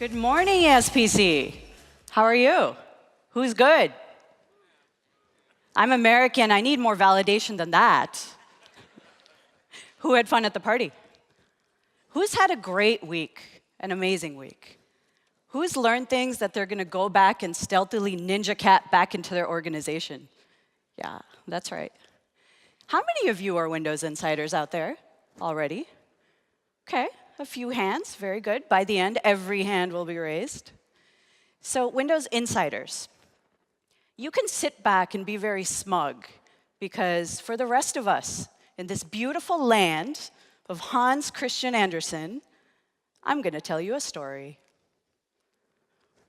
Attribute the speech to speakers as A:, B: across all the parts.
A: Good morning, SPC. How are you? Who's good? I'm American. I need more validation than that. Who had fun at the party? Who's had a great week, an amazing week? Who's learned things that they're going to go back and stealthily ninja cat back into their organization? Yeah, that's right. How many of you are Windows insiders out there already? OK, a few hands. Very good. By the end, every hand will be raised. So Windows insiders, you can sit back and be very smug, because for the rest of us in this beautiful land of Hans Christian Andersen, I'm going to tell you a story.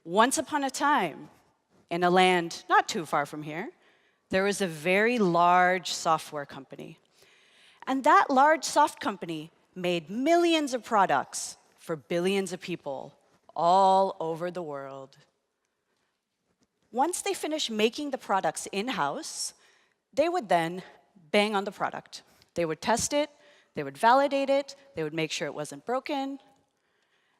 A: Once upon a time, in a land not too far from here, there was a very large software company. And that large soft company made millions of products for billions of people all over the world. Once they finished making the products in-house, they would then bang on the product. They would test it, they would validate it, they would make sure it wasn't broken,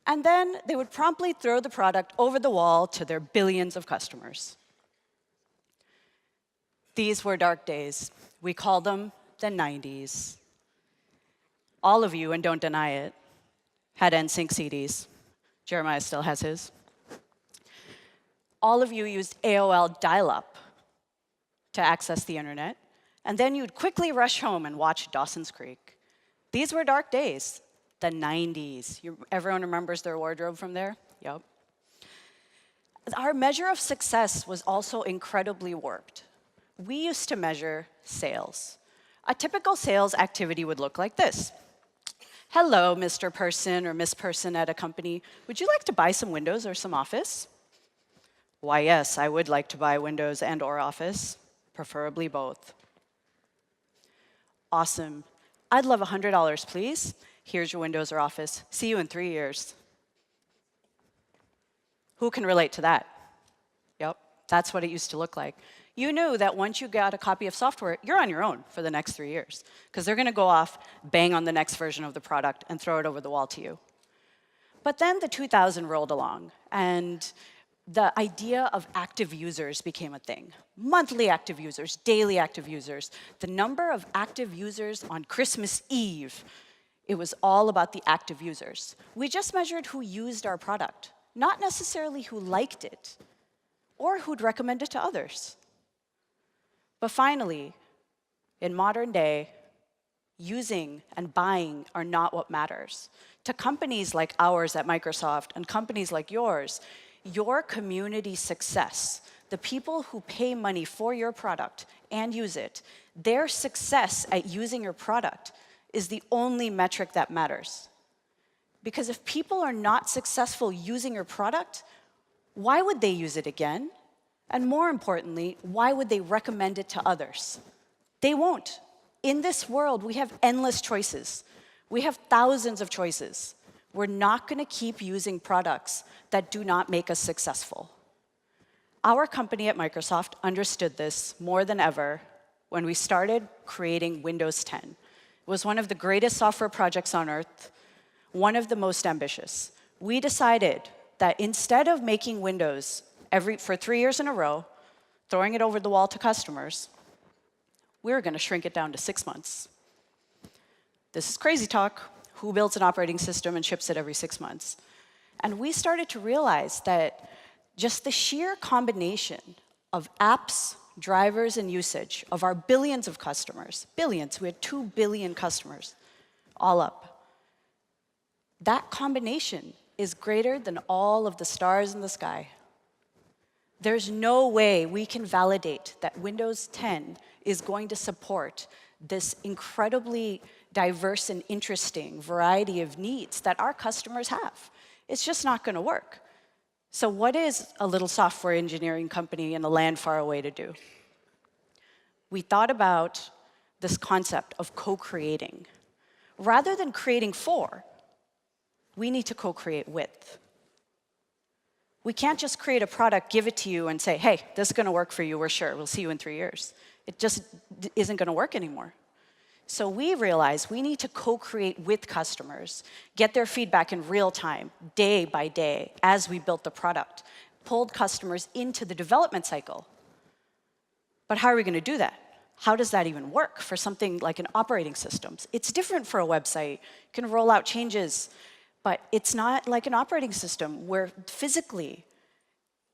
A: and then they would promptly throw the product over the wall to their billions of customers. These were dark days. We call them the 90s. All of you, and don't deny it, had NSYNC CDs. Jeremiah still has his. All of you used AOL dial-up to access the internet, and then you'd quickly rush home and watch Dawson's Creek. These were dark days, the 90s. Everyone remembers their wardrobe from there? Yep. Our measure of success was also incredibly warped. We used to measure sales. A typical sales activity would look like this. Hello, Mr. Person or Miss Person at a company. Would you like to buy some Windows or some Office? Why, yes, I would like to buy Windows and/or Office, preferably both. Awesome. I'd love $100, please. Here's your Windows or Office. See you in 3 years. Who can relate to that? Yep, that's what it used to look like. You knew that once you got a copy of software, you're on your own for the next 3 years, because they're going to go off, bang on the next version of the product, and throw it over the wall to you. But then the 2000 rolled along, and the idea of active users became a thing. Monthly active users, daily active users. The number of active users on Christmas Eve, it was all about the active users. We just measured who used our product, not necessarily who liked it or who'd recommend it to others. But finally, in modern day, using and buying are not what matters. To companies like ours at Microsoft and companies like yours, your community success, the people who pay money for your product and use it, their success at using your product is the only metric that matters. Because if people are not successful using your product, why would they use it again? And more importantly, why would they recommend it to others? They won't. In this world, we have endless choices. We have thousands of choices. We're not going to keep using products that do not make us successful. Our company at Microsoft understood this more than ever when we started creating Windows 10. It was one of the greatest software projects on earth, one of the most ambitious. We decided that instead of making Windows for 3 years in a row, throwing it over the wall to customers, we were going to shrink it down to 6 months. This is crazy talk. Who builds an operating system and ships it every 6 months? And we started to realize that just the sheer combination of apps, drivers, and usage of our billions of customers, billions, we had 2 billion customers, all up. That combination is greater than all of the stars in the sky. There's no way we can validate that Windows 10 is going to support this incredibly diverse and interesting variety of needs that our customers have. It's just not going to work. So what is a little software engineering company in a land far away to do? We thought about this concept of co-creating. Rather than creating for, we need to co-create with. We can't just create a product, give it to you, and say, hey, this is going to work for you, we're sure, we'll see you in 3 years. It just isn't going to work anymore. So we realized we need to co-create with customers, get their feedback in real time, day by day, as we built the product, pulled customers into the development cycle. But how are we going to do that? How does that even work for something like an operating system? It's different for a website. You can roll out changes, but it's not like an operating system where physically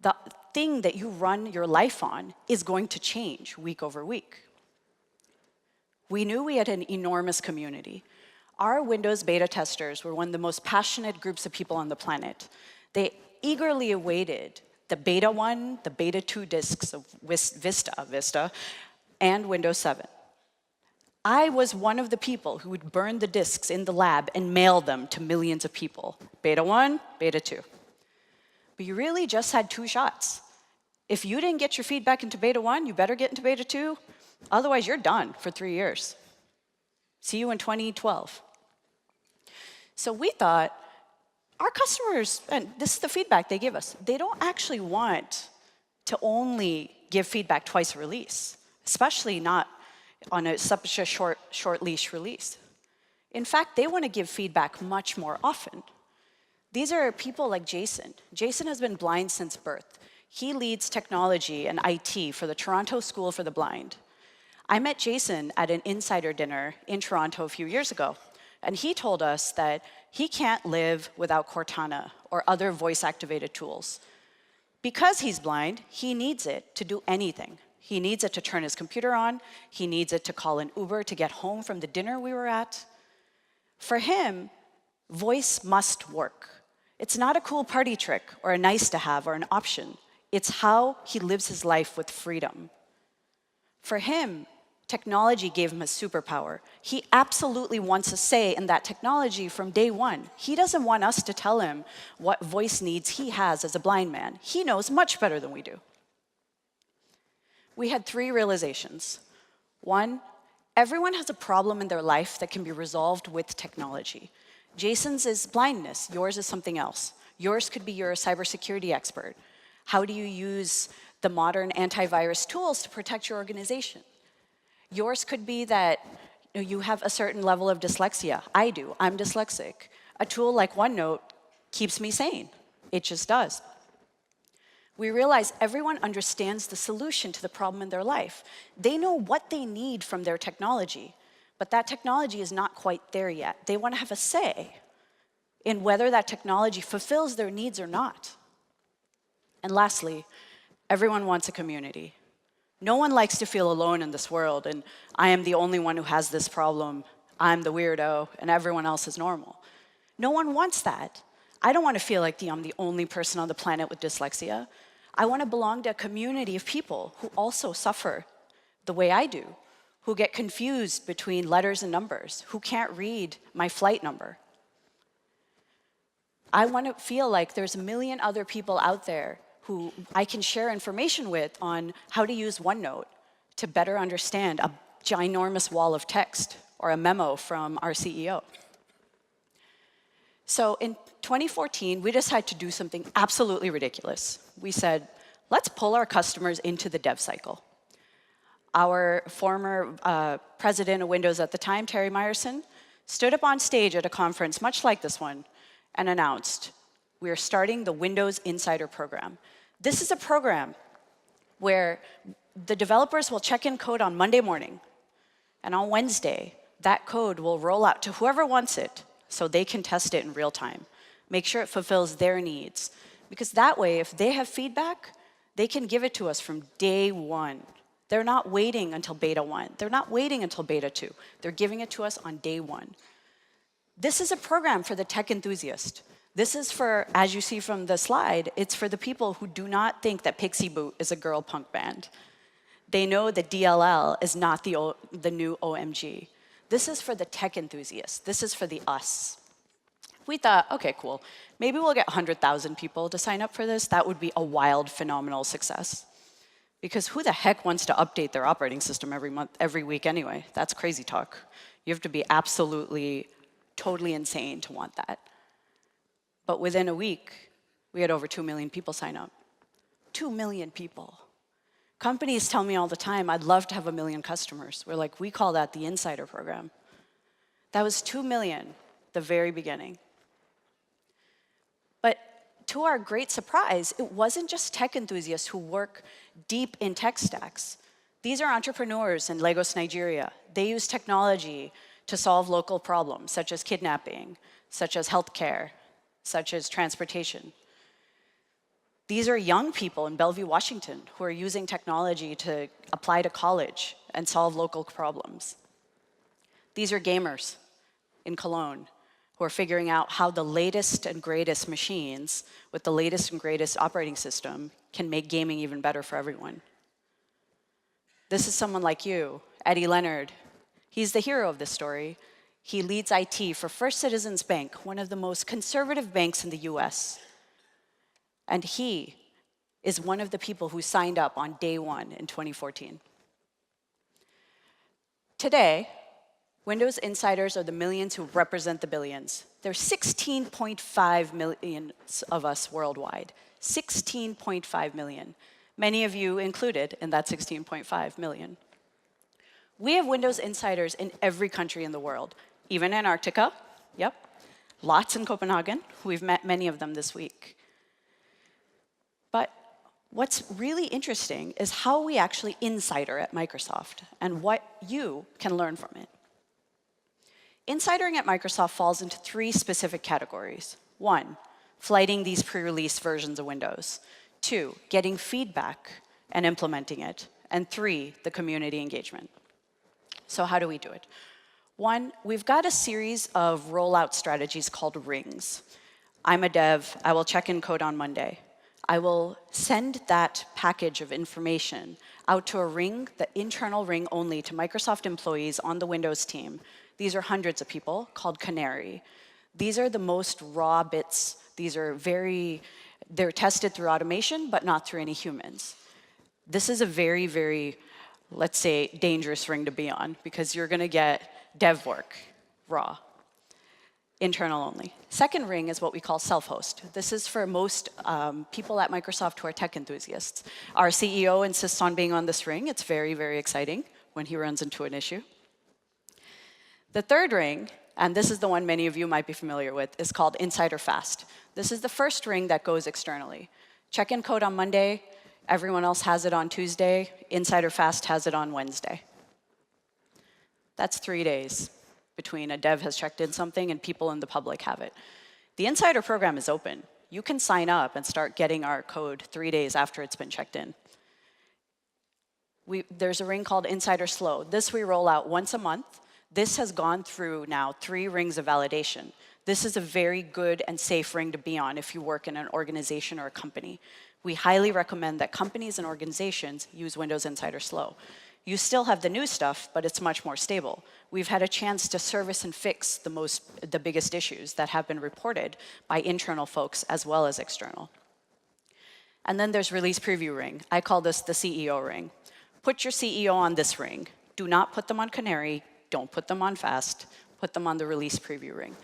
A: the thing that you run your life on is going to change week over week. We knew we had an enormous community. Our Windows beta testers were one of the most passionate groups of people on the planet. They eagerly awaited the beta 1, the beta 2 disks of Vista, and Windows 7. I was one of the people who would burn the disks in the lab and mail them to millions of people. Beta 1, beta 2. But you really just had 2 shots. If you didn't get your feedback into beta 1, you better get into beta 2. Otherwise, you're done for 3 years. See you in 2012. So we thought, our customers, and this is the feedback they give us, they don't actually want to only give feedback twice a release, especially not on such a short leash release. In fact, they want to give feedback much more often. These are people like Jason. Jason has been blind since birth. He leads technology and IT for the Toronto School for the Blind. I met Jason at an insider dinner in Toronto a few years ago, and he told us that he can't live without Cortana or other voice-activated tools. Because he's blind, he needs it to do anything. He needs it to turn his computer on. He needs it to call an Uber to get home from the dinner we were at. For him, voice must work. It's not a cool party trick or a nice to have or an option. It's how he lives his life with freedom. For him, technology gave him a superpower. He absolutely wants a say in that technology from day one. He doesn't want us to tell him what voice needs he has as a blind man. He knows much better than we do. We had 3 realizations. 1, everyone has a problem in their life that can be resolved with technology. Jason's is blindness. Yours is something else. Yours could be you're a cybersecurity expert. How do you use the modern antivirus tools to protect your organization? Yours could be that you have a certain level of dyslexia. I do. I'm dyslexic. A tool like OneNote keeps me sane. It just does. We realize everyone understands the solution to the problem in their life. They know what they need from their technology, but that technology is not quite there yet. They want to have a say in whether that technology fulfills their needs or not. And lastly, everyone wants a community. No one likes to feel alone in this world, and I am the only one who has this problem. I'm the weirdo, and everyone else is normal. No one wants that. I don't want to feel like I'm the only person on the planet with dyslexia. I want to belong to a community of people who also suffer the way I do, who get confused between letters and numbers, who can't read my flight number. I want to feel like there's a million other people out there who I can share information with on how to use OneNote to better understand a ginormous wall of text or a memo from our CEO. So in 2014, we decided to do something absolutely ridiculous. We said, let's pull our customers into the dev cycle. Our former president of Windows at the time, Terry Myerson, stood up on stage at a conference much like this one and announced, we are starting the Windows Insider program. This is a program where the developers will check in code on Monday morning, and on Wednesday, that code will roll out to whoever wants it so they can test it in real time, make sure it fulfills their needs. Because that way, if they have feedback, they can give it to us from day one. They're not waiting until beta 1. They're not waiting until beta 2. They're giving it to us on day 1. This is a program for the tech enthusiast. This is for, as you see from the slide, it's for the people who do not think that Pixie Boot is a girl punk band. They know that DLL is not the new OMG. This is for the tech enthusiasts. This is for the us. We thought, okay, cool. Maybe we'll get 100,000 people to sign up for this. That would be a wild, phenomenal success. Because who the heck wants to update their operating system every month, every week anyway? That's crazy talk. You have to be absolutely, totally insane to want that. But within a week, we had over 2 million people sign up. 2 million people. Companies tell me all the time, I'd love to have 1 million customers. We're like, we call that the Insider program. That was 2 million, the very beginning. But to our great surprise, it wasn't just tech enthusiasts who work deep in tech stacks. These are entrepreneurs in Lagos, Nigeria. They use technology to solve local problems, such as kidnapping, such as healthcare, such as transportation. These are young people in Bellevue, Washington, who are using technology to apply to college and solve local problems. These are gamers in Cologne who are figuring out how the latest and greatest machines with the latest and greatest operating system can make gaming even better for everyone. This is someone like you, Eddie Leonard. He's the hero of this story. He leads IT for First Citizens Bank, one of the most conservative banks in the US. And he is one of the people who signed up on day one in 2014. Today, Windows insiders are the millions who represent the billions. There's 16.5 million of us worldwide. 16.5 million. Many of you included in that 16.5 million. We have Windows insiders in every country in the world, even Antarctica, yep. Lots in Copenhagen. We've met many of them this week. But what's really interesting is how we actually insider at Microsoft and what you can learn from it. Insidering at Microsoft falls into 3 specific categories. 1, flighting these pre-release versions of Windows. 2, getting feedback and implementing it. And 3, the community engagement. So how do we do it? 1, we've got a series of rollout strategies called rings. I'm a dev. I will check in code on Monday. I will send that package of information out to a ring, the internal ring only, to Microsoft employees on the Windows team. These are hundreds of people, called Canary. These are the most raw bits. These are they're tested through automation, but not through any humans. This is a very, very, let's say, dangerous ring to be on, because you're going to get dev work, raw, internal only. Second ring is what we call self-host. This is for most people at Microsoft who are tech enthusiasts. Our CEO insists on being on this ring. It's very, very exciting when he runs into an issue. The third ring, and this is the one many of you might be familiar with, is called Insider Fast. This is the first ring that goes externally. Check-in code on Monday. Everyone else has it on Tuesday. Insider Fast has it on Wednesday. That's 3 days between a dev has checked in something and people in the public have it. The Insider program is open. You can sign up and start getting our code 3 days after it's been checked in. There's a ring called Insider Slow. This we roll out once a month. This has gone through now 3 rings of validation. This is a very good and safe ring to be on if you work in an organization or a company. We highly recommend that companies and organizations use Windows Insider Slow. You still have the new stuff, but it's much more stable. We've had a chance to service and fix the biggest issues that have been reported by internal folks as well as external. And then there's Release Preview Ring. I call this the CEO ring. Put your CEO on this ring. Do not put them on Canary. Don't put them on Fast. Put them on the Release Preview ring.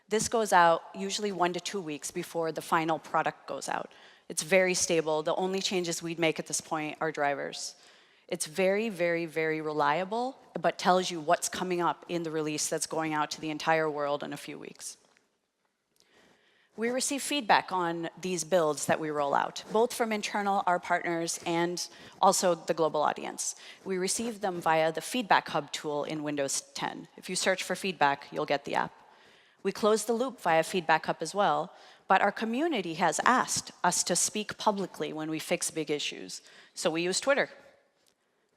A: This goes out usually 1 to 2 weeks before the final product goes out. It's very stable. The only changes we'd make at this point are drivers. It's very, very, very reliable, but tells you what's coming up in the release that's going out to the entire world in a few weeks. We receive feedback on these builds that we roll out, both from internal, our partners, and also the global audience. We receive them via the Feedback Hub tool in Windows 10. If you search for feedback, you'll get the app. We close the loop via Feedback Hub as well, but our community has asked us to speak publicly when we fix big issues. So we use Twitter.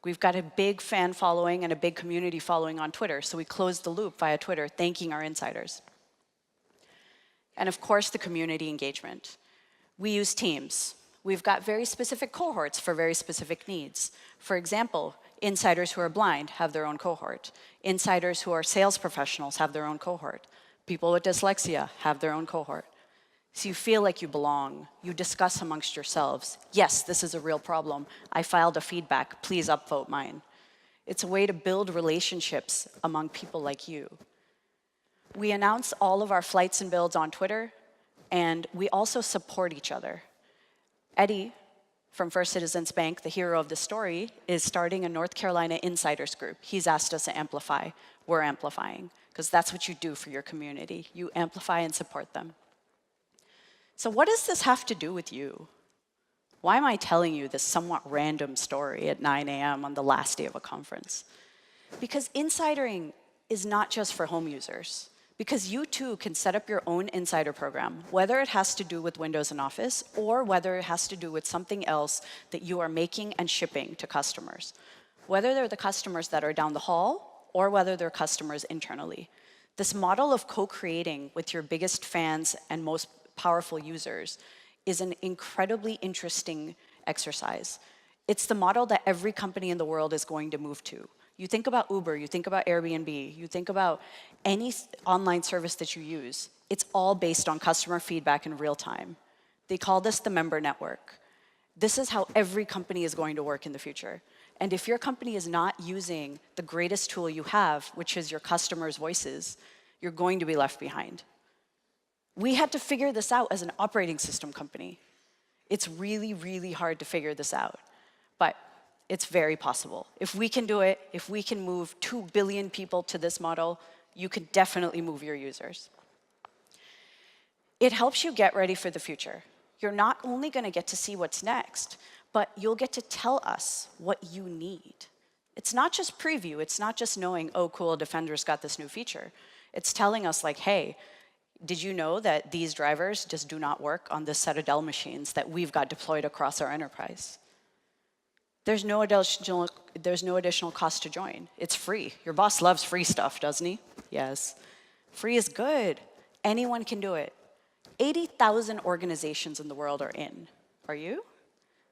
A: We've got a big fan following and a big community following on Twitter, so we close the loop via Twitter, thanking our insiders. And of course, the community engagement. We use teams. We've got very specific cohorts for very specific needs. For example, insiders who are blind have their own cohort. Insiders who are sales professionals have their own cohort. People with dyslexia have their own cohort. So you feel like you belong. You discuss amongst yourselves. Yes, this is a real problem. I filed a feedback. Please upvote mine. It's a way to build relationships among people like you. We announce all of our flights and builds on Twitter, and we also support each other. Eddie from First Citizens Bank, the hero of the story, is starting a North Carolina insiders group. He's asked us to amplify. We're amplifying, because that's what you do for your community. You amplify and support them. So what does this have to do with you? Why am I telling you this somewhat random story at 9 a.m. on the last day of a conference? Because insidering is not just for home users. Because you too can set up your own insider program, whether it has to do with Windows and Office or whether it has to do with something else that you are making and shipping to customers. Whether they're the customers that are down the hall or whether they're customers internally. This model of co-creating with your biggest fans and most powerful users is an incredibly interesting exercise. It's the model that every company in the world is going to move to. You think about Uber, you think about Airbnb, you think about any online service that you use, it's all based on customer feedback in real time. They call this the member network. This is how every company is going to work in the future. And if your company is not using the greatest tool you have, which is your customers' voices, you're going to be left behind. We had to figure this out as an operating system company. It's really, really hard to figure this out. But it's very possible. If we can do it, if we can move 2 billion people to this model, you can definitely move your users. It helps you get ready for the future. You're not only going to get to see what's next, but you'll get to tell us what you need. It's not just preview. It's not just knowing, oh, cool, Defender's got this new feature. It's telling us, like, hey, did you know that these drivers just do not work on this set of Dell machines that we've got deployed across our enterprise? There's no additional cost to join. It's free. Your boss loves free stuff, doesn't he? Yes. Free is good. Anyone can do it. 80,000 organizations in the world are in. Are you?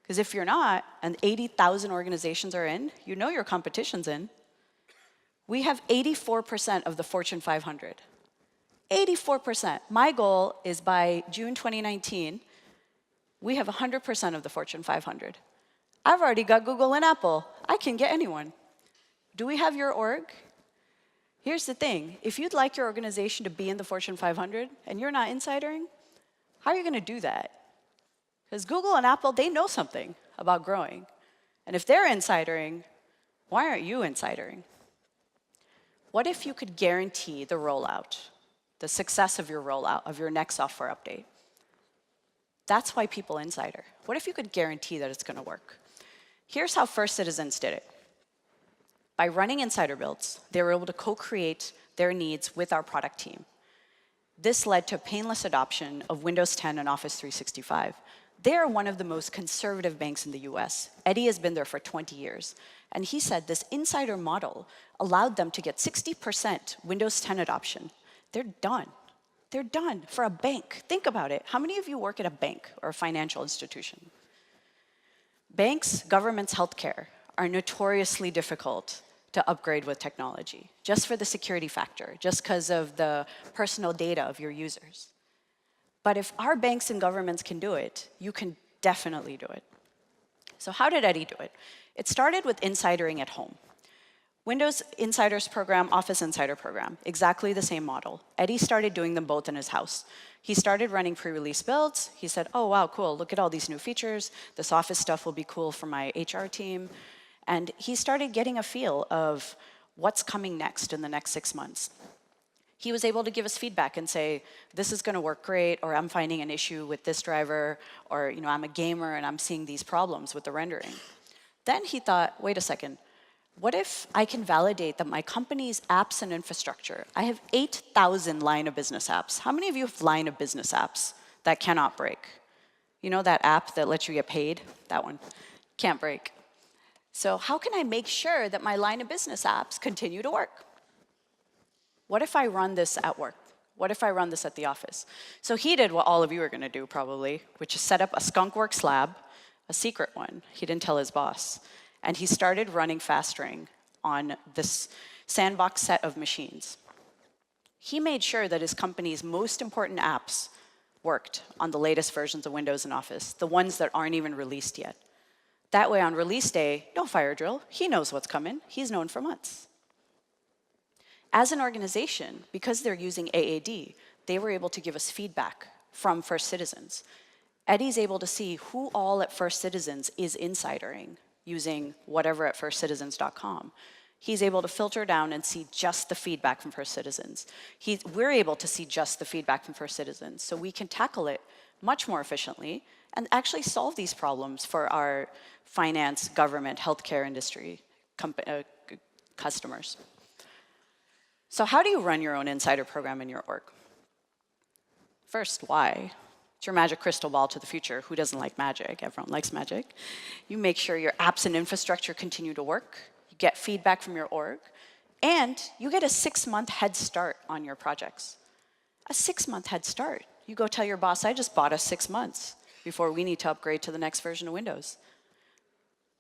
A: Because if you're not, and 80,000 organizations are in, you know your competition's in. We have 84% of the Fortune 500. 84%. My goal is by June 2019, we have 100% of the Fortune 500. I've already got Google and Apple. I can get anyone. Do we have your org? Here's the thing. If you'd like your organization to be in the Fortune 500 and you're not insidering, how are you going to do that? Because Google and Apple, they know something about growing. And if they're insidering, why aren't you insidering? What if you could guarantee the rollout, the success of your rollout, of your next software update? That's why people insider. What if you could guarantee that it's going to work? Here's how First Citizens did it. By running insider builds, they were able to co-create their needs with our product team. This led to painless adoption of Windows 10 and Office 365. They are one of the most conservative banks in the US. Eddie has been there for 20 years. And he said this insider model allowed them to get 60% Windows 10 adoption. They're done. They're done for a bank. Think about it. How many of you work at a bank or a financial institution? Banks, governments, healthcare are notoriously difficult to upgrade with technology, just for the security factor, just because of the personal data of your users. But if our banks and governments can do it, you can definitely do it. So how did Eddie do it? It started with insidering at home. Windows Insiders program, Office Insider program, exactly the same model. Eddie started doing them both in his house. He started running pre-release builds. He said, oh, wow, cool, look at all these new features. This Office stuff will be cool for my HR team. And he started getting a feel of what's coming next in the next 6 months. He was able to give us feedback and say, this is going to work great, or I'm finding an issue with this driver, or I'm a gamer and I'm seeing these problems with the rendering. Then he thought, wait a second, what if I can validate that my company's apps and infrastructure, I have 8,000 line of business apps. How many of you have line of business apps that cannot break? You know that app that lets you get paid? That one. Can't break. So how can I make sure that my line of business apps continue to work? What if I run this at work? What if I run this at the office? So he did what all of you are going to do probably, which is set up a skunkworks lab, a secret one. He didn't tell his boss. And he started running fastring on this sandbox set of machines. He made sure that his company's most important apps worked on the latest versions of Windows and Office, the ones that aren't even released yet. That way on release day, no fire drill. He knows what's coming. He's known for months. As an organization, because they're using AAD, they were able to give us feedback from First Citizens. Eddie's able to see who all at First Citizens is insidering using whatever at firstcitizens.com. He's able to filter down and see just the feedback from First Citizens. We're able to see just the feedback from First Citizens, so we can tackle it much more efficiently and actually solve these problems for our finance, government, healthcare industry customers. So how do you run your own insider program in your org? First, why? It's your magic crystal ball to the future. Who doesn't like magic? Everyone likes magic. You make sure your apps and infrastructure continue to work. You get feedback from your org. And you get a 6-month head start on your projects. A 6-month head start. You go tell your boss, I just bought us 6 months before we need to upgrade to the next version of Windows.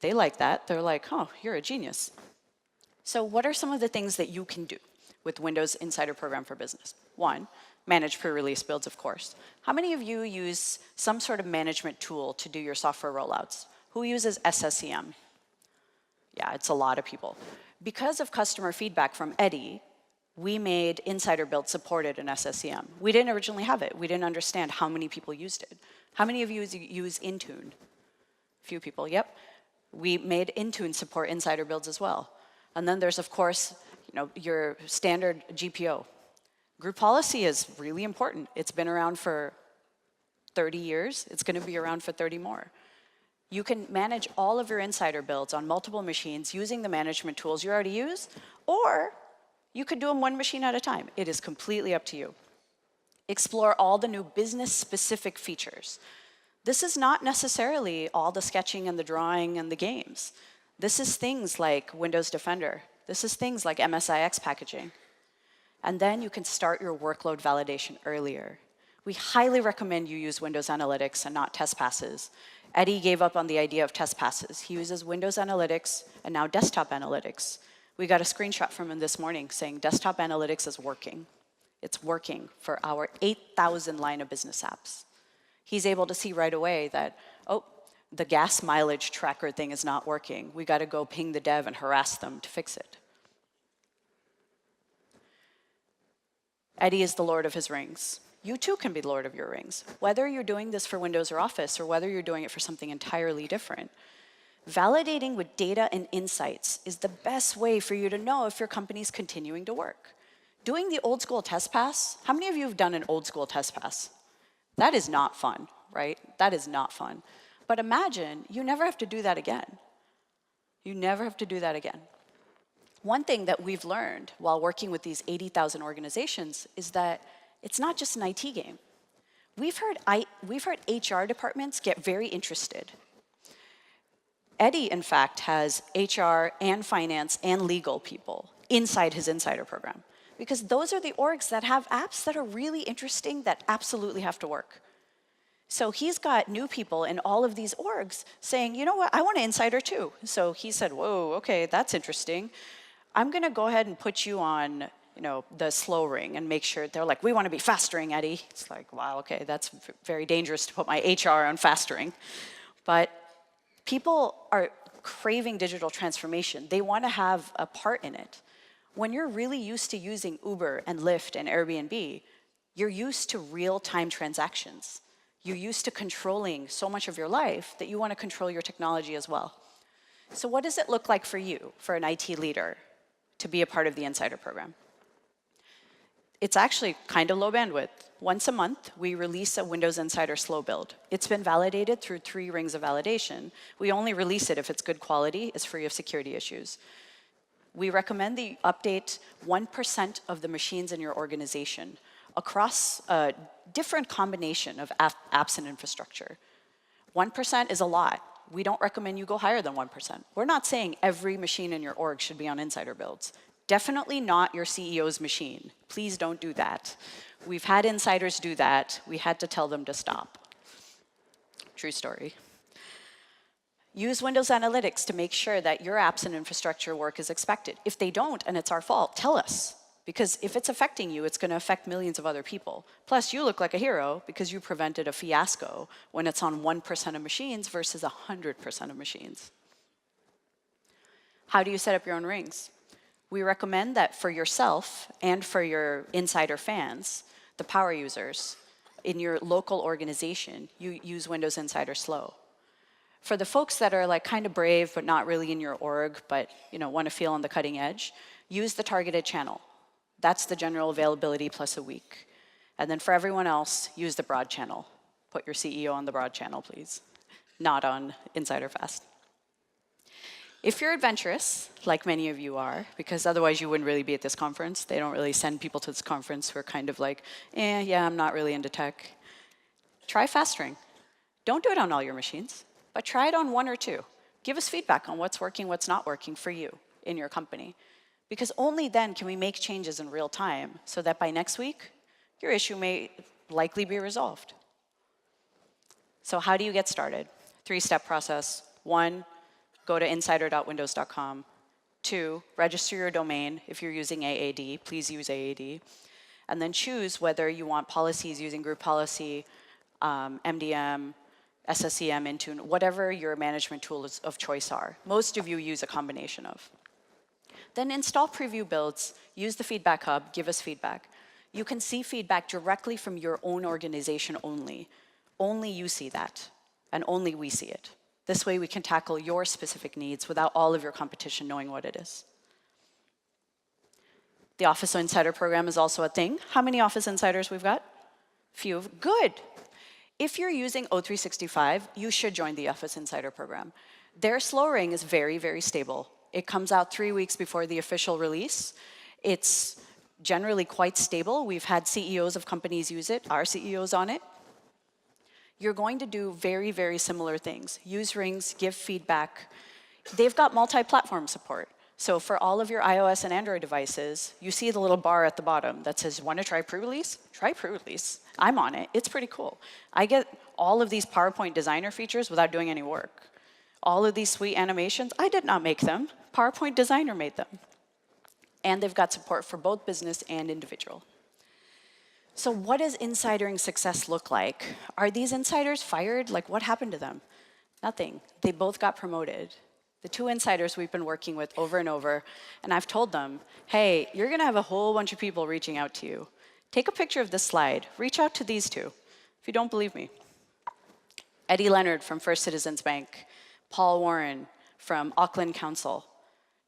A: They like that. They're like, oh, you're a genius. So what are some of the things that you can do with Windows Insider Program for Business? One, manage pre-release builds, of course. How many of you use some sort of management tool to do your software rollouts? Who uses SSEM? Yeah, it's a lot of people. Because of customer feedback from Eddie, we made insider build supported in SSEM. We didn't originally have it. We didn't understand how many people used it. How many of you use Intune? A few people, yep. We made Intune support insider builds as well. And then there's, of course, your standard GPO. Group policy is really important. It's been around for 30 years. It's going to be around for 30 more. You can manage all of your insider builds on multiple machines using the management tools you already use, or you could do them one machine at a time. It is completely up to you. Explore all the new business-specific features. This is not necessarily all the sketching and the drawing and the games. This is things like Windows Defender. This is things like MSIX packaging. And then you can start your workload validation earlier. We highly recommend you use Windows Analytics and not test passes. Eddie gave up on the idea of test passes. He uses Windows Analytics and now Desktop Analytics. We got a screenshot from him this morning saying Desktop Analytics is working. It's working for our 8,000 line of business apps. He's able to see right away that, oh, the gas mileage tracker thing is not working. We got to go ping the dev and harass them to fix it. Eddie is the Lord of his rings. You too can be the Lord of your rings. Whether you're doing this for Windows or Office, or whether you're doing it for something entirely different, validating with data and insights is the best way for you to know if your company's continuing to work. Doing the old school test pass, how many of you have done an old school test pass? That is not fun, right? That is not fun. But imagine you never have to do that again. You never have to do that again. One thing that we've learned while working with these 80,000 organizations is that it's not just an IT game. We've heard HR departments get very interested. Eddie, in fact, has HR and finance and legal people inside his insider program, because those are the orgs that have apps that are really interesting that absolutely have to work. So he's got new people in all of these orgs saying, you know what, I want an insider too. So he said, whoa, okay, that's interesting. I'm going to go ahead and put you on, the slow ring and make sure. They're like, we want to be fast ring, Eddie. It's like, wow, okay, that's very dangerous to put my HR on fast ring. But people are craving digital transformation. They want to have a part in it. When you're really used to using Uber and Lyft and Airbnb, you're used to real-time transactions. You're used to controlling so much of your life that you want to control your technology as well. So what does it look like for you, for an IT leader, to be a part of the Insider program? It's actually kind of low bandwidth. Once a month, we release a Windows Insider slow build. It's been validated through 3 rings of validation. We only release it if it's good quality, it's free of security issues. We recommend that you update 1% of the machines in your organization across a different combination of apps and infrastructure. 1% is a lot. We don't recommend you go higher than 1%. We're not saying every machine in your org should be on insider builds. Definitely not your CEO's machine. Please don't do that. We've had insiders do that. We had to tell them to stop. True story. Use Windows Analytics to make sure that your apps and infrastructure work as expected. If they don't, and it's our fault, tell us. Because if it's affecting you, it's going to affect millions of other people. Plus, you look like a hero because you prevented a fiasco when it's on 1% of machines versus 100% of machines. How do you set up your own rings? We recommend that for yourself and for your insider fans, the power users, in your local organization, you use Windows Insider Slow. For the folks that are like kind of brave but not really in your org, but want to feel on the cutting edge, use the targeted channel. That's the general availability plus a week. And then for everyone else, use the broad channel. Put your CEO on the broad channel, please. Not on Insider Fast. If you're adventurous, like many of you are, because otherwise you wouldn't really be at this conference. They don't really send people to this conference who are kind of like, yeah, I'm not really into tech. Try fastering. Don't do it on all your machines, but try it on one or two. Give us feedback on what's working, what's not working for you in your company. Because only then can we make changes in real time so that by next week, your issue may likely be resolved. So how do you get started? 3-step process. 1, go to insider.windows.com. 2, register your domain. If you're using AAD, please use AAD. And then choose whether you want policies using group policy, MDM, SSEM, Intune, whatever your management tools of choice are. Most of you use a combination of. Then install preview builds, use the feedback hub, give us feedback. You can see feedback directly from your own organization only. Only you see that, and only we see it. This way we can tackle your specific needs without all of your competition knowing what it is. The Office Insider program is also a thing. How many Office Insiders we've got? Few. Good. If you're using O365, you should join the Office Insider program. Their slow ring is very, very stable. It comes out 3 weeks before the official release. It's generally quite stable. We've had CEOs of companies use it, our CEOs on it. You're going to do very, very similar things. Use rings, give feedback. They've got multi-platform support. So for all of your iOS and Android devices, you see the little bar at the bottom that says, want to try pre-release? Try pre-release. I'm on it. It's pretty cool. I get all of these PowerPoint designer features without doing any work. All of these sweet animations, I did not make them. PowerPoint designer made them. And they've got support for both business and individual. So what does insidering success look like? Are these insiders fired? Like, what happened to them? Nothing. They both got promoted. The 2 insiders we've been working with over and over, and I've told them, hey, you're going to have a whole bunch of people reaching out to you. Take a picture of this slide. Reach out to these 2, if you don't believe me. Eddie Leonard from First Citizens Bank, Paul Warren from Auckland Council.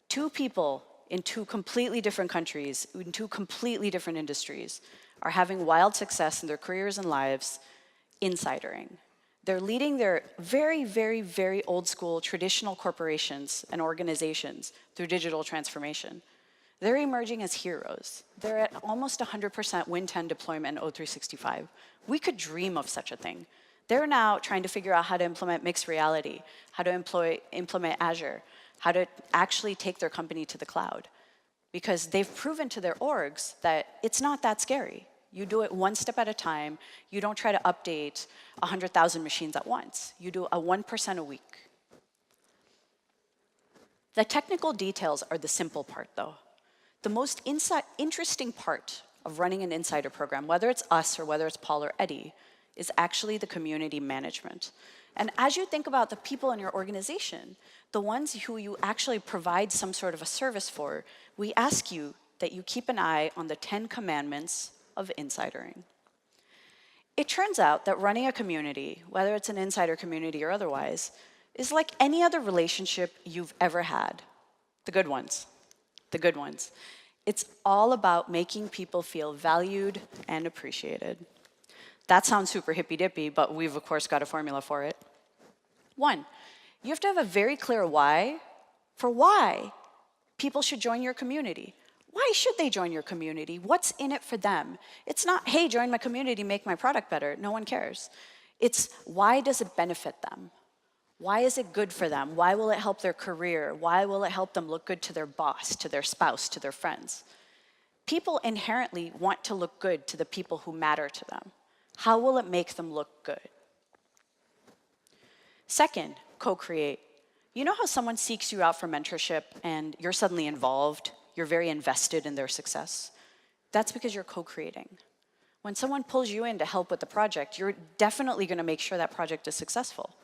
A: 2 people in 2 completely different countries, in 2 completely different industries, are having wild success in their careers and lives insidering. They're leading their very, very, very old school traditional corporations and organizations through digital transformation. They're emerging as heroes. They're at almost 100% Win10 deployment in O365. We could dream of such a thing. They're now trying to figure out how to implement mixed reality, how to implement Azure, how to actually take their company to the cloud. Because they've proven to their orgs that it's not that scary. You do it one step at a time. You don't try to update 100,000 machines at once. You do a 1% a week. The technical details are the simple part, though. The most interesting part of running an insider program, whether it's us or whether it's Paul or Eddie, is actually the community management. And as you think about the people in your organization, the ones who you actually provide some sort of a service for, we ask you that you keep an eye on the 10 commandments of insidering. It turns out that running a community, whether it's an insider community or otherwise, is like any other relationship you've ever had. The good ones. The good ones. It's all about making people feel valued and appreciated. That sounds super hippy-dippy, but we've, of course, got a formula for it. 1, you have to have a very clear why for why people should join your community. Why should they join your community? What's in it for them? It's not, hey, join my community, make my product better. No one cares. It's why does it benefit them? Why is it good for them? Why will it help their career? Why will it help them look good to their boss, to their spouse, to their friends? People inherently want to look good to the people who matter to them. How will it make them look good? 2nd, co-create. You know how someone seeks you out for mentorship and you're suddenly involved? You're very invested in their success? That's because you're co-creating. When someone pulls you in to help with the project, you're definitely going to make sure that project is successful.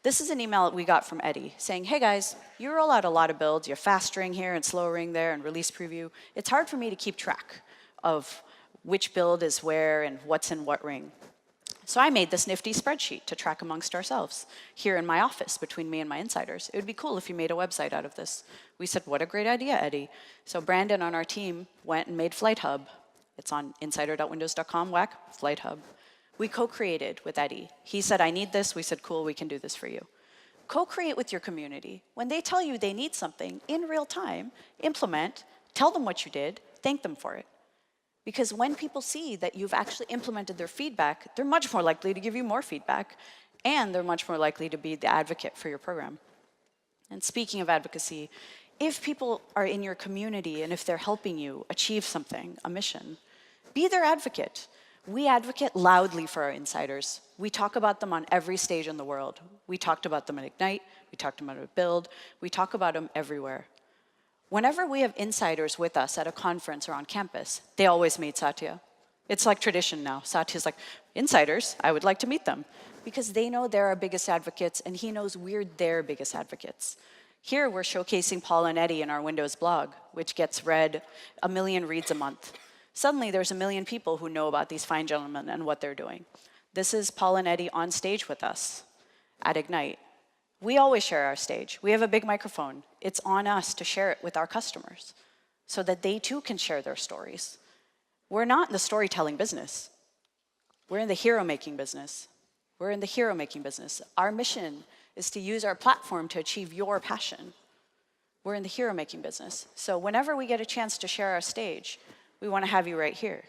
A: This is an email that we got from Eddie saying, hey guys, you roll out a lot of builds, you have fast ring here and slow ring there and release preview. It's hard for me to keep track of which build is where and what's in what ring. So I made this nifty spreadsheet to track amongst ourselves here in my office between me and my insiders. It would be cool if you made a website out of this. We said, what a great idea, Eddie. So Brandon on our team went and made Flight Hub. It's on insider.windows.com, whack, Flight Hub. We co-created with Eddie. He said, I need this. We said, cool, we can do this for you. Co-create with your community. When they tell you they need something in real time, implement, tell them what you did, thank them for it. Because when people see that you've actually implemented their feedback, they're much more likely to give you more feedback, and they're much more likely to be the advocate for your program. And speaking of advocacy, if people are in your community and if they're helping you achieve something, a mission, be their advocate. We advocate loudly for our insiders. We talk about them on every stage in the world. We talked about them at Ignite, we talked about them at Build, we talk about them everywhere. Whenever we have insiders with us at a conference or on campus, they always meet Satya. It's like tradition now. Satya's like, insiders, I would like to meet them. Because they know they're our biggest advocates, and he knows we're their biggest advocates. Here, we're showcasing Paul and Eddie in our Windows blog, which gets read 1 million reads a month. Suddenly, there's 1 million people who know about these fine gentlemen and what they're doing. This is Paul and Eddie on stage with us at Ignite. We always share our stage. We have a big microphone. It's on us to share it with our customers so that they too can share their stories. We're not in the storytelling business. We're in the hero-making business. We're in the hero-making business. Our mission is to use our platform to achieve your passion. We're in the hero-making business. So whenever we get a chance to share our stage, we want to have you right here.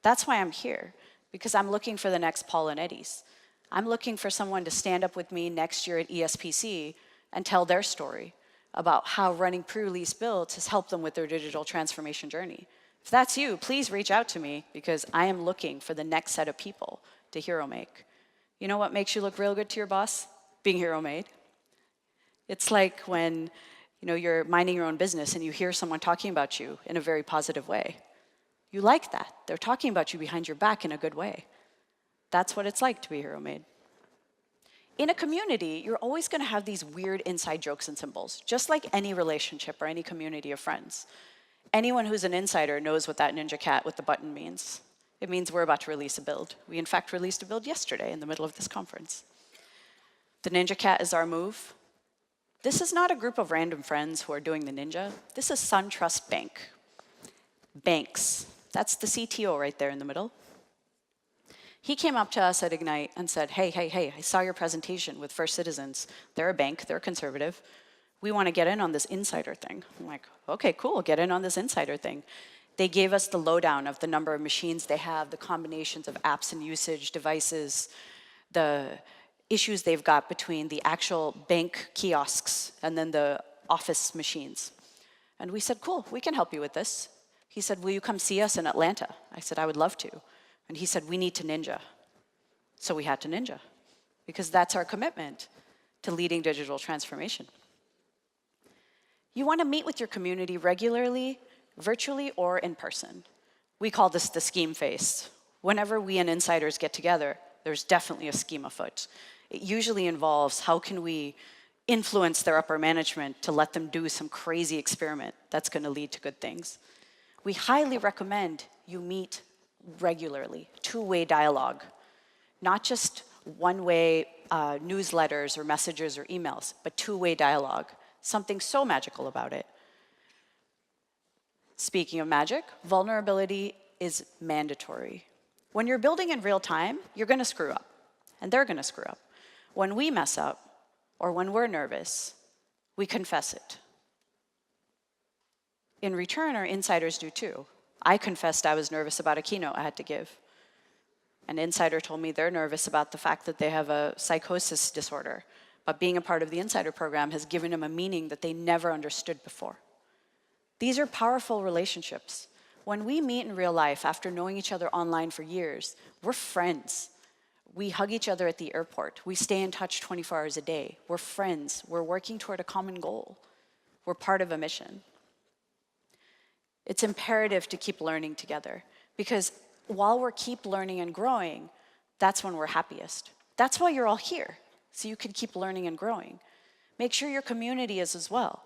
A: That's why I'm here, because I'm looking for the next Paul and Eddies. I'm looking for someone to stand up with me next year at ESPC and tell their story about how running pre-release builds has helped them with their digital transformation journey. If that's you, please reach out to me, because I am looking for the next set of people to hero make. You know what makes you look real good to your boss? Being hero made. It's like when you're minding your own business and you hear someone talking about you in a very positive way. You like that. They're talking about you behind your back in a good way. That's what it's like to be hero made. In a community, you're always going to have these weird inside jokes and symbols, just like any relationship or any community of friends. Anyone who's an insider knows what that ninja cat with the button means. It means we're about to release a build. We, in fact, released a build yesterday in the middle of this conference. The ninja cat is our move. This is not a group of random friends who are doing the ninja. This is SunTrust Bank. Banks. That's the CTO right there in the middle. He came up to us at Ignite and said, hey, I saw your presentation with First Citizens. They're a bank, they're conservative. We want to get in on this insider thing. I'm like, okay, cool, get in on this insider thing. They gave us the lowdown of the number of machines they have, the combinations of apps and usage, devices, the issues they've got between the actual bank kiosks and then the office machines. And we said, cool, we can help you with this. He said, will you come see us in Atlanta? I said, I would love to. And he said, we need to ninja. So we had to ninja, because that's our commitment to leading digital transformation. You want to meet with your community regularly, virtually, or in person. We call this the scheme phase. Whenever we and insiders get together, there's definitely a scheme afoot. It usually involves how can we influence their upper management to let them do some crazy experiment that's going to lead to good things. We highly recommend you meet regularly, two-way dialogue, not just one-way newsletters or messages or emails, but two-way dialogue, something so magical about it. Speaking of magic, vulnerability is mandatory. When you're building in real time, you're going to screw up, and they're going to screw up. When we mess up, or when we're nervous, we confess it. In return, our insiders do too. I confessed I was nervous about a keynote I had to give. An insider told me they're nervous about the fact that they have a psychosis disorder, but being a part of the insider program has given them a meaning that they never understood before. These are powerful relationships. When we meet in real life after knowing each other online for years, we're friends. We hug each other at the airport. We stay in touch 24 hours a day. We're friends. We're working toward a common goal. We're part of a mission. It's imperative to keep learning together, because while we're keep learning and growing, that's when we're happiest. That's why you're all here, so you can keep learning and growing. Make sure your community is as well.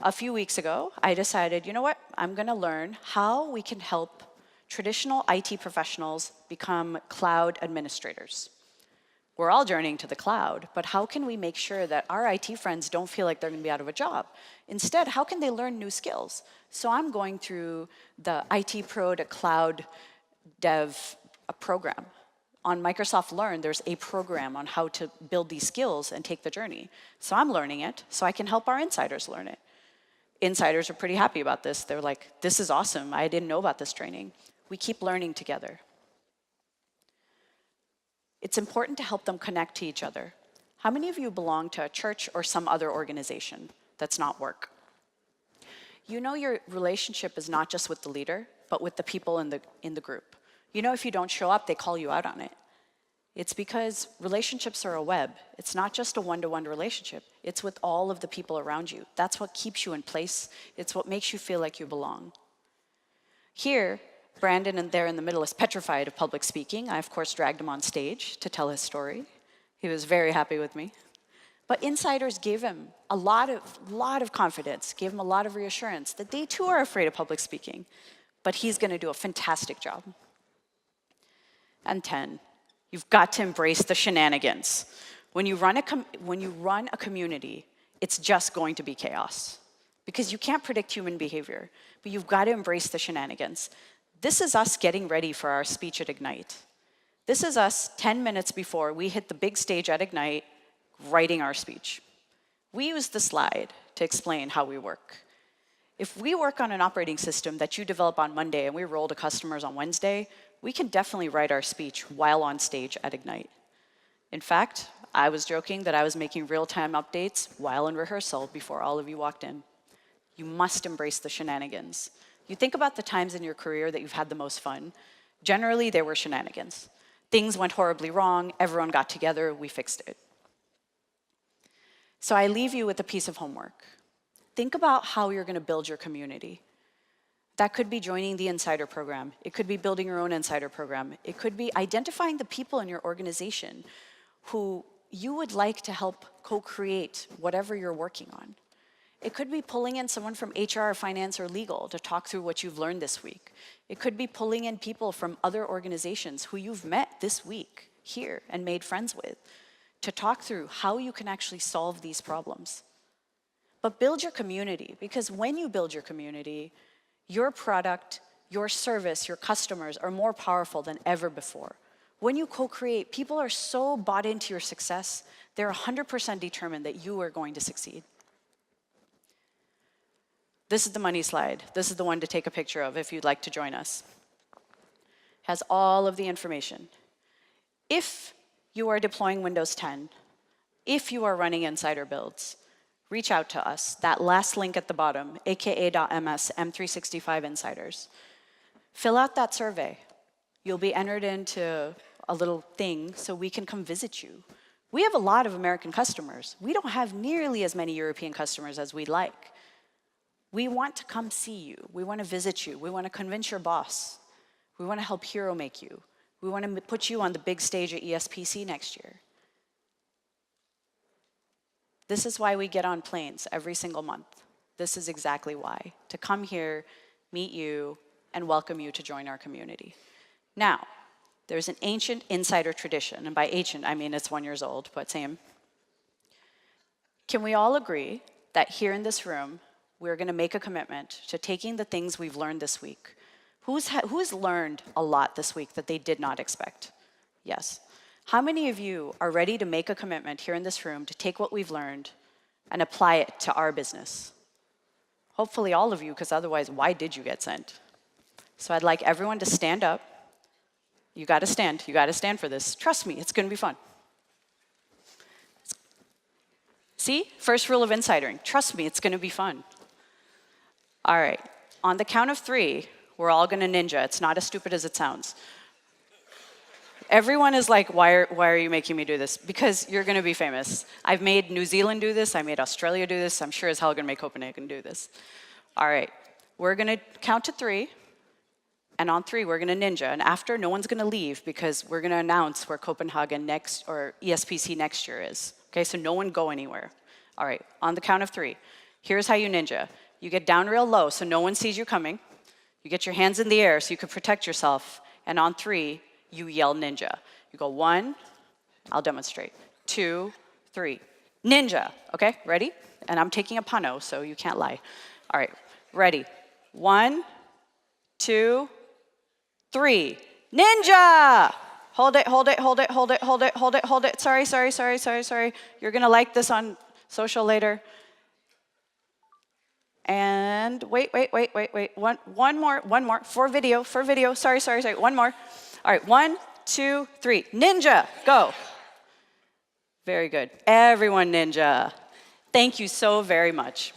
A: A few weeks ago, I decided, you know what? I'm going to learn how we can help traditional IT professionals become cloud administrators. We're all journeying to the cloud, but how can we make sure that our IT friends don't feel like they're going to be out of a job? Instead, how can they learn new skills? So I'm going through the IT Pro to Cloud Dev program. On Microsoft Learn, there's a program on how to build these skills and take the journey. So I'm learning it, so I can help our insiders learn it. Insiders are pretty happy about this. They're like, this is awesome. I didn't know about this training. We keep learning together. It's important to help them connect to each other. How many of you belong to a church or some other organization that's not work? You know your relationship is not just with the leader, but with the people in the group. You know if you don't show up, they call you out on it. It's because relationships are a web. It's not just a one-to-one relationship. It's with all of the people around you. That's what keeps you in place. It's what makes you feel like you belong. Here, Brandon, and there in the middle, is petrified of public speaking. I, of course, dragged him on stage to tell his story. He was very happy with me. But insiders gave him a lot of confidence, gave him a lot of reassurance that they too are afraid of public speaking. But he's going to do a fantastic job. And 10, you've got to embrace the shenanigans. When you run a community, it's just going to be chaos. Because you can't predict human behavior, but you've got to embrace the shenanigans. This is us getting ready for our speech at Ignite. This is us 10 minutes before we hit the big stage at Ignite, writing our speech. We use the slide to explain how we work. If we work on an operating system that you develop on Monday and we roll to customers on Wednesday, we can definitely write our speech while on stage at Ignite. In fact, I was joking that I was making real-time updates while in rehearsal before all of you walked in. You must embrace the shenanigans. You think about the times in your career that you've had the most fun. Generally, there were shenanigans. Things went horribly wrong, everyone got together, we fixed it. So I leave you with a piece of homework. Think about how you're going to build your community. That could be joining the Insider program. It could be building your own Insider program. It could be identifying the people in your organization who you would like to help co-create whatever you're working on. It could be pulling in someone from HR, finance, or legal to talk through what you've learned this week. It could be pulling in people from other organizations who you've met this week here and made friends with to talk through how you can actually solve these problems. But build your community, because when you build your community, your product, your service, your customers are more powerful than ever before. When you co-create, people are so bought into your success, they're 100% determined that you are going to succeed. This is the money slide. This is the one to take a picture of if you'd like to join us. It has all of the information. If you are deploying Windows 10, if you are running Insider builds, reach out to us. That last link at the bottom, aka.ms M365 Insiders. Fill out that survey. You'll be entered into a little thing so we can come visit you. We have a lot of American customers. We don't have nearly as many European customers as we'd like. We want to come see you. We want to visit you. We want to convince your boss. We want to help hero make you. We want to put you on the big stage at ESPC next year. This is why we get on planes every single month. This is exactly why. To come here, meet you, and welcome you to join our community. Now, there's an ancient insider tradition, and by ancient, I mean it's 1 year old, but same. Can we all agree that here in this room, we're going to make a commitment to taking the things we've learned this week? Who's learned a lot this week that they did not expect? Yes. How many of you are ready to make a commitment here in this room to take what we've learned and apply it to our business? Hopefully all of you, because otherwise, why did you get sent? So I'd like everyone to stand up. You got to stand. You got to stand for this. Trust me, it's going to be fun. See? First rule of insidering. Trust me, it's going to be fun. All right. On the count of 3, we're all going to ninja. It's not as stupid as it sounds. Everyone is like, why are you making me do this? Because you're going to be famous. I've made New Zealand do this. I made Australia do this. I'm sure as hell going to make Copenhagen do this. All right. We're going to count to 3. And on 3, we're going to ninja. And after, no one's going to leave because we're going to announce where Copenhagen next, or ESPC next year is. Okay, so no one go anywhere. All right, on the count of 3, here's how you ninja. You get down real low so no one sees you coming. You get your hands in the air so you can protect yourself. And on 3, you yell ninja. You go 1, I'll demonstrate. 2, 3. Ninja, okay, ready? And I'm taking a pano, so you can't lie. All right, ready? 1, 2, 3. Ninja! Hold it, hold it, hold it, hold it, hold it, hold it, hold it. Sorry. You're gonna like this on social later. And wait. One more. For video. Sorry. One more. All right, 1, 2, 3. Ninja, go. Very good. Everyone ninja. Thank you so very much.